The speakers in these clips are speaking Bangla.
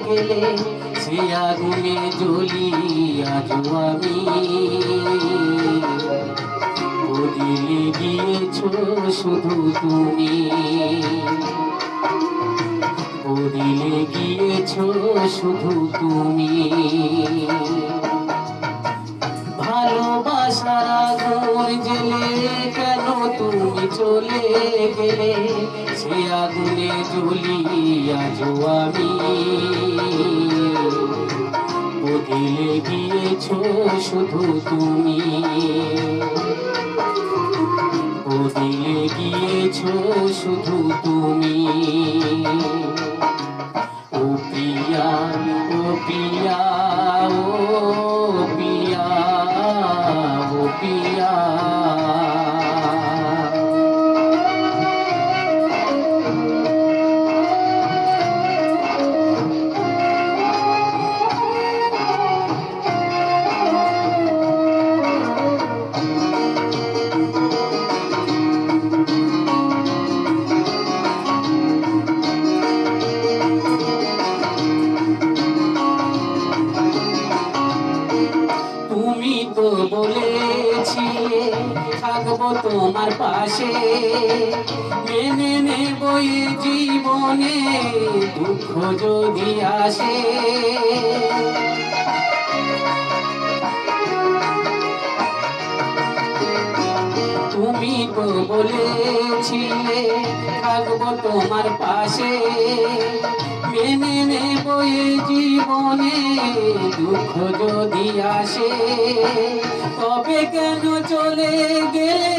গেলে সে আগুনে জ্বলি আজও আমি। বদলে গিয়েছো শুধু তুমি, বদলে গিয়েছো শুধু তুমি। ভালোবাসার আগুন জ্বেলে কেন তুমি চলে গেলে, সে আগুনে জ্বলি আজও আমি। বদলে গিয়েছো শুধু তুমি, বদলে গিয়েছো শুধু তুমি। ও প্রিয়া, ও প্রিয়া, ও প্রিয়া, ও প্রিয়া। তুমি তো বলেছিলে থাকবো তোমার পাশে, মেনে নেব এ জীবনে দুঃখ যদি আসে। তুমি তো বলেছিলে থাকবো তোমার পাশে, মেনে নেব এ জীবনে দুঃখ যদি আসে। তবে কেন চলে গেলে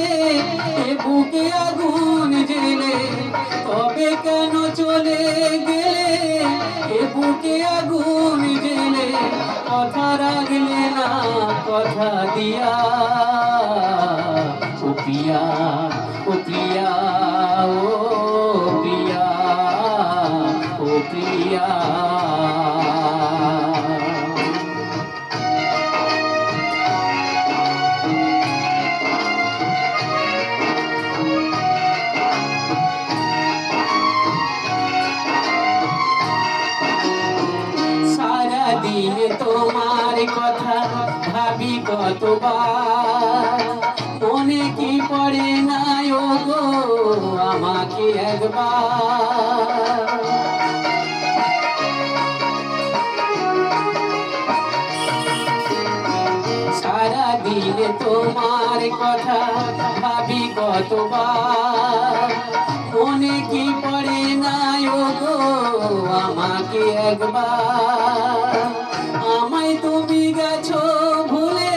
এ বুকে আগুন জ্বেলে, তবে কেন চলে গেলে এ বুকে আগুন জ্বেলে। কথা রাখলে না কথা দিয়া, ও প্রিয়া, ও প্রিয়া, ও প্রিয়া, ও প্রিয়া। সারাদিন তোমার কথা ভাবি কতবার, মনে কি পড়ে না ও গো আমাকে একবার। সারাদিন তোমার কথা ভাবি কতবার, মনে কি পড়ে না ও গো আমাকে একবার। আমায় তুমি গেছো ভুলে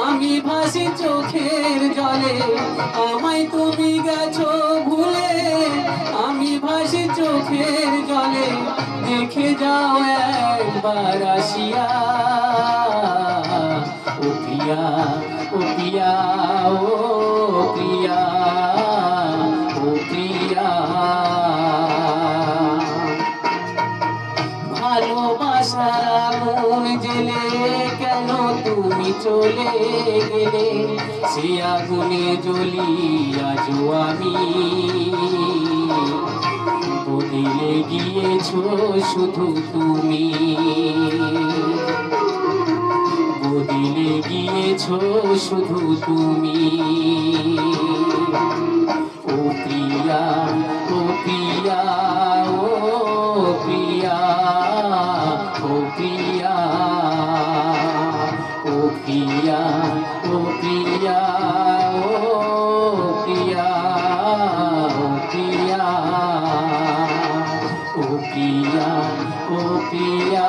আমি ভাসি চোখের জলে, আমায় তুমি গেছো ভুলে আমি ভাসি চোখের জলে। দেখে যাও একবার আসিয়া, ও প্রিয়া, ও প্রিয়া, ও প্রিয়া, ও প্রিয়া। ভালোবাসার আগুন জ্বেলে কেন তুমি চলে গেলে, সে আগুনে জ্বলি আজও আমি। বদলে গিয়েছো শুধু তুমি, বদলে গিয়েছো শুধু তুমি। ও প্রিয়া, ও প্রিয়া, ও প্রিয়া, ও প্রিয়া, ও প্রিয়া, ও প্রিয়া, ও প্রিয়া, ও প্রিয়া, ও প্রিয়া, ও প্রিয়া।